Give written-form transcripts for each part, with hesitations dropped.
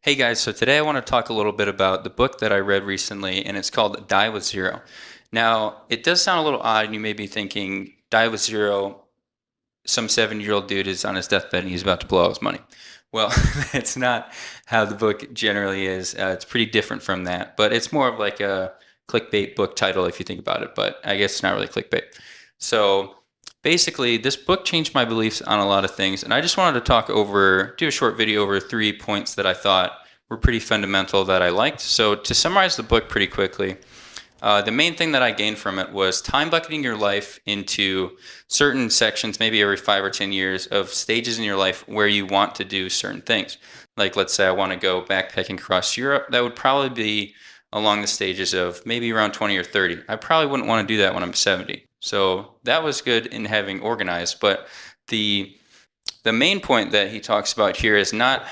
Hey guys, so today I want to talk a little bit about the book that I read recently, and it's called Die with Zero. Now, it does sound a little odd, and you may be thinking, Die with Zero, some 70-year-old dude is on his deathbed and he's about to blow all his money. Well, that's not how the book generally is. It's pretty different from that, but it's more of like a clickbait book title if you think about it, but I guess it's not really clickbait. So basically, this book changed my beliefs on a lot of things, and I just wanted to do a short video over 3 points that I thought were pretty fundamental that I liked. So to summarize the book pretty quickly, the main thing that I gained from it was time bucketing your life into certain sections, maybe every 5 or 10 years, of stages in your life where you want to do certain things. Like, let's say I want to go backpacking across Europe. That would probably be along the stages of maybe around 20 or 30. I probably wouldn't want to do that when I'm 70. So that was good in having organized. But the the main point that he talks about here is not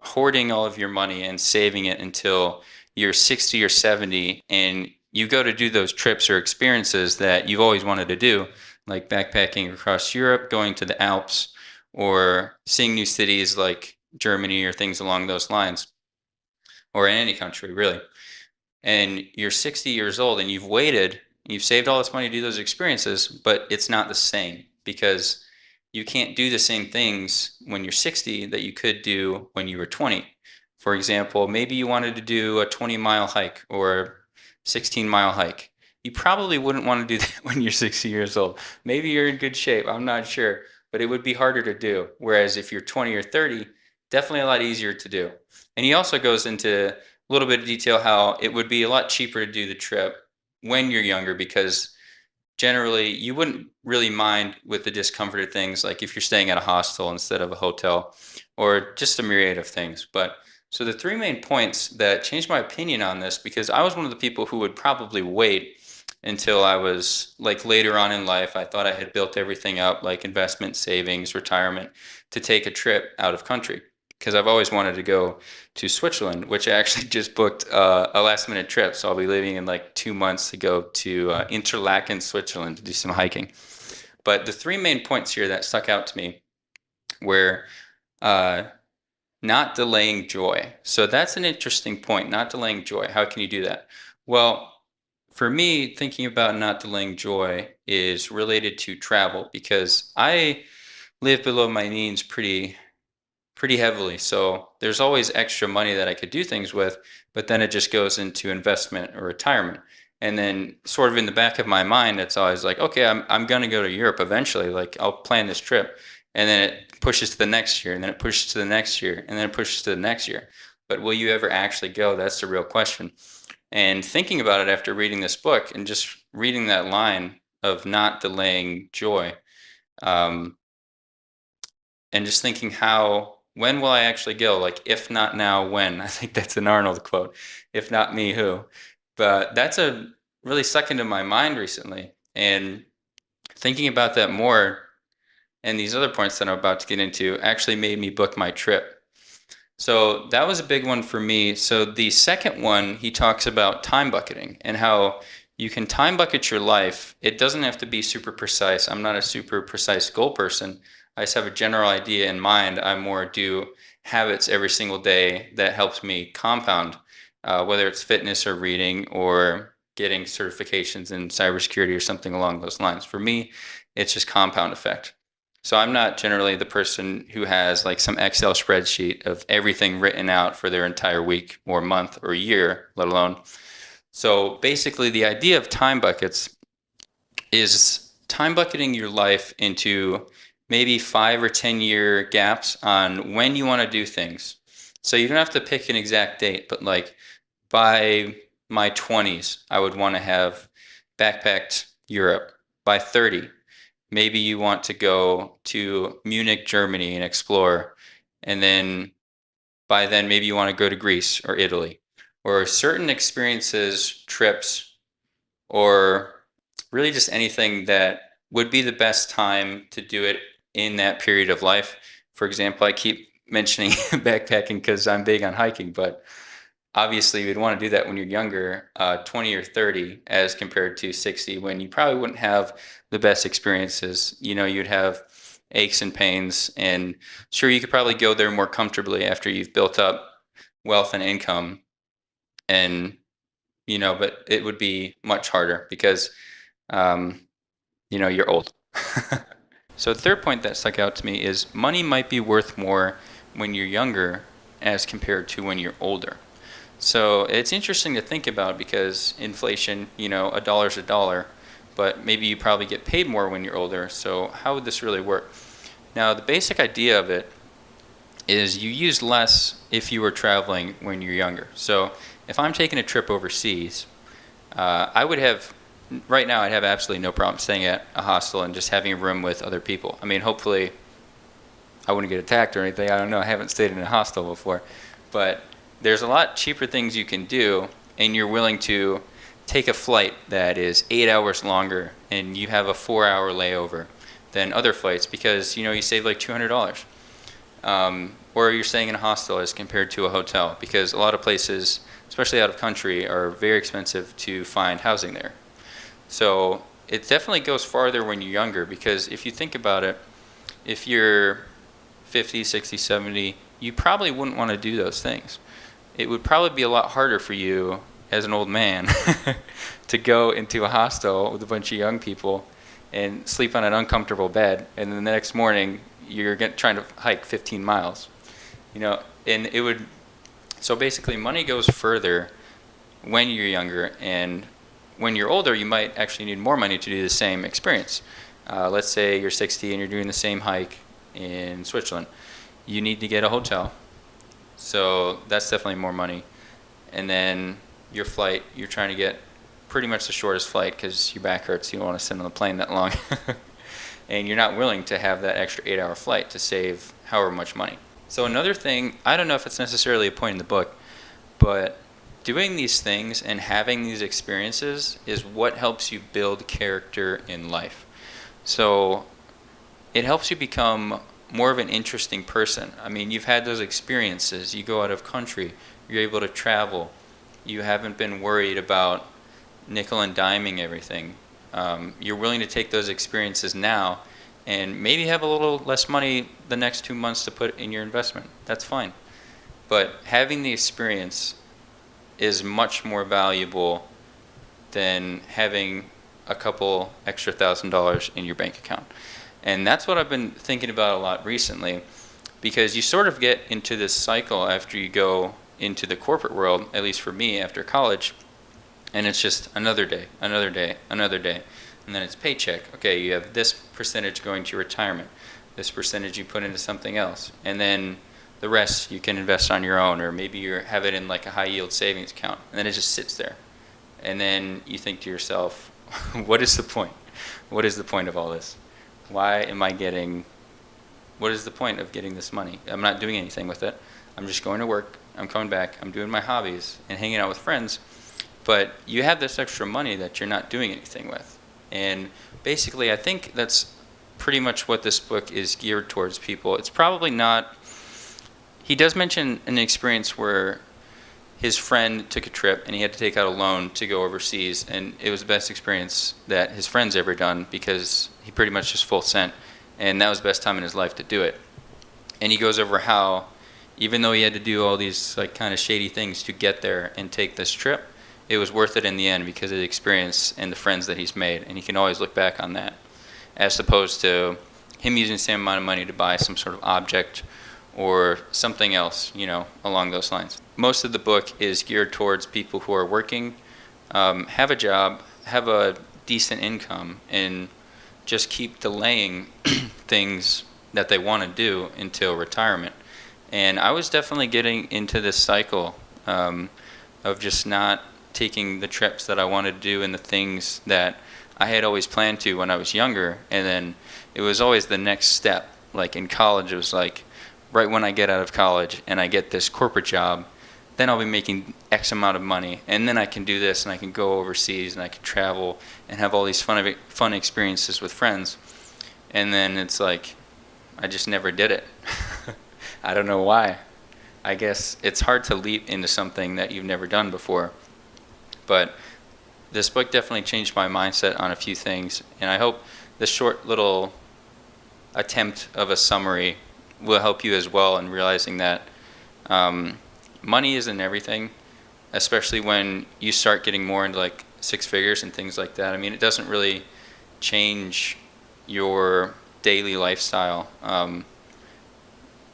hoarding all of your money and saving it until you're 60 or 70 and you go to do those trips or experiences that you've always wanted to do, like backpacking across Europe, going to the Alps, or seeing new cities like Germany or things along those lines, or in any country, really. And you're 60 years old and you've saved all this money to do those experiences, but it's not the same because you can't do the same things when you're 60 that you could do when you were 20. For example, maybe you wanted to do a 20-mile hike or a 16-mile hike. You probably wouldn't want to do that when you're 60 years old. Maybe you're in good shape, I'm not sure, but it would be harder to do. Whereas if you're 20 or 30, definitely a lot easier to do. And he also goes into a little bit of detail how it would be a lot cheaper to do the trip when you're younger because generally you wouldn't really mind with the discomfort of things like if you're staying at a hostel instead of a hotel or just a myriad of things. But so the three main points that changed my opinion on this, because I was one of the people who would probably wait until I was like later on in life. I thought I had built everything up, like investment, savings, retirement, to take a trip out of country because I've always wanted to go to Switzerland, which I actually just booked a last minute trip. So I'll be leaving in like 2 months to go to Interlaken, Switzerland to do some hiking. But the three main points here that stuck out to me were uh, not delaying joy. So that's an interesting point, not delaying joy. How can you do that? Well, for me, thinking about not delaying joy is related to travel because I live below my means pretty heavily. So there's always extra money that I could do things with, but then it just goes into investment or retirement. And then sort of in the back of my mind, it's always like, okay, I'm gonna go to Europe eventually. Like I'll plan this trip. And then it pushes to the next year, and then it pushes to the next year, and then it pushes to the next year. But will you ever actually go? That's the real question. And thinking about it after reading this book and just reading that line of not delaying joy, um, and just thinking when will I actually go? Like, if not now, when? I think that's an Arnold quote. If not me, who? But that's a really stuck into my mind recently. And thinking about that more and these other points that I'm about to get into actually made me book my trip. So that was a big one for me. So the second one, he talks about time bucketing and how you can time bucket your life. It doesn't have to be super precise. I'm not a super precise goal person. I just have a general idea in mind. I more do habits every single day that helps me compound, whether it's fitness or reading or getting certifications in cybersecurity or something along those lines. For me, it's just compound effect. So I'm not generally the person who has like some Excel spreadsheet of everything written out for their entire week or month or year, let alone. So basically, the idea of time buckets is time bucketing your life into maybe 5 or 10 year gaps on when you want to do things. So you don't have to pick an exact date, but like by my 20s, I would want to have backpacked Europe. By 30, maybe you want to go to Munich, Germany and explore. And then by then, maybe you want to go to Greece or Italy or certain experiences, trips, or really just anything that would be the best time to do it in that period of life. For example, I keep mentioning backpacking because I'm big on hiking, but obviously you'd want to do that when you're younger, 20 or 30 as compared to 60 when you probably wouldn't have the best experiences. You know, you'd have aches and pains, and sure, you could probably go there more comfortably after you've built up wealth and income, and but it would be much harder because um, you're old. So the third point that stuck out to me is money might be worth more when you're younger as compared to when you're older. So it's interesting to think about because inflation, a dollar's a dollar, but maybe you probably get paid more when you're older. So how would this really work? Now, the basic idea of it is you use less if you were traveling when you're younger. So if I'm taking a trip overseas, I would have, right now, I'd have absolutely no problem staying at a hostel and just having a room with other people. I mean, hopefully I wouldn't get attacked or anything. I don't know. I haven't stayed in a hostel before. But there's a lot cheaper things you can do, and you're willing to take a flight that is 8 hours longer and you have a 4-hour layover than other flights because, you save like $200. Or you're staying in a hostel as compared to a hotel because a lot of places, especially out of country, are very expensive to find housing there. So it definitely goes farther when you're younger because if you think about it, if you're 50, 60, 70, you probably wouldn't want to do those things. It would probably be a lot harder for you as an old man to go into a hostel with a bunch of young people and sleep on an uncomfortable bed, and then the next morning you're trying to hike 15 miles. And it would, so basically money goes further when you're younger, and when you're older you might actually need more money to do the same experience. Let's say you're 60 and you're doing the same hike in Switzerland. You need to get a hotel, so that's definitely more money. And then your flight, you're trying to get pretty much the shortest flight because your back hurts, you don't want to sit on the plane that long. And you're not willing to have that extra 8-hour flight to save however much money. So another thing, I don't know if it's necessarily a point in the book, but doing these things and having these experiences is what helps you build character in life. So it helps you become more of an interesting person. I mean, you've had those experiences. You go out of country, you're able to travel. You haven't been worried about nickel and diming everything. You're willing to take those experiences now and maybe have a little less money the next 2 months to put in your investment. That's fine. But having the experience is much more valuable than having a couple extra $1,000 in your bank account. And that's what I've been thinking about a lot recently, because you sort of get into this cycle after you go into the corporate world, at least for me after college, and it's just another day, another day, another day. And then it's paycheck. Okay, you have this percentage going to your retirement, this percentage you put into something else, and then the rest you can invest on your own, or maybe you have it in like a high yield savings account, and then it just sits there. And then you think to yourself, what is the point? What is the point of all this? What is the point of getting this money? I'm not doing anything with it. I'm just going to work, I'm coming back, I'm doing my hobbies and hanging out with friends. But you have this extra money that you're not doing anything with. And basically, I think that's pretty much what this book is geared towards people. It's probably not, he does mention an experience where his friend took a trip and he had to take out a loan to go overseas, and it was the best experience that his friend's ever done because he pretty much just full sent, and that was the best time in his life to do it. And he goes over how even though he had to do all these like kind of shady things to get there and take this trip, it was worth it in the end because of the experience and the friends that he's made, and he can always look back on that, as opposed to him using the same amount of money to buy some sort of object or something else, along those lines. Most of the book is geared towards people who are working, have a job, have a decent income, and just keep delaying things that they want to do until retirement. And I was definitely getting into this cycle of just not taking the trips that I wanted to do and the things that I had always planned to when I was younger. And then it was always the next step. Like in college, it was like, right when I get out of college and I get this corporate job, then I'll be making X amount of money, and then I can do this, and I can go overseas, and I can travel and have all these fun experiences with friends. And then it's like, I just never did it. I don't know why. I guess it's hard to leap into something that you've never done before. But this book definitely changed my mindset on a few things, and I hope this short little attempt of a summary will help you as well in realizing that money isn't everything, especially when you start getting more into like six figures and things like that. I mean, it doesn't really change your daily lifestyle,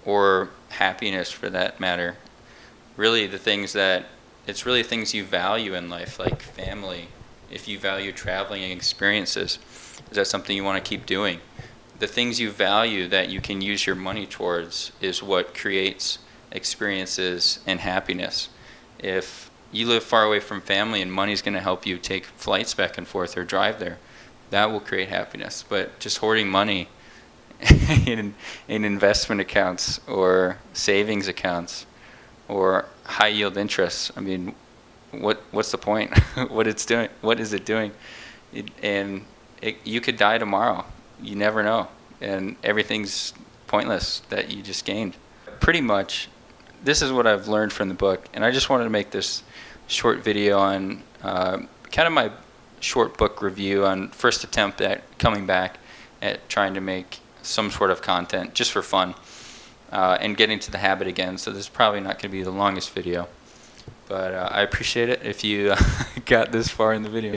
or happiness for that matter. Really, it's really things you value in life, like family. If you value traveling and experiences, is that something you want to keep doing? The things you value that you can use your money towards is what creates experiences and happiness. If you live far away from family and money's going to help you take flights back and forth or drive there, that will create happiness. But just hoarding money in investment accounts or savings accounts or high yield interests, I mean, what's the point? What is it doing? You could die tomorrow. You never know, and everything's pointless that you just gained. Pretty much, this is what I've learned from the book, and I just wanted to make this short video on kind of my short book review on first attempt at coming back at trying to make some sort of content just for fun, and getting to the habit again. So this is probably not going to be the longest video, but I appreciate it if you got this far in the video.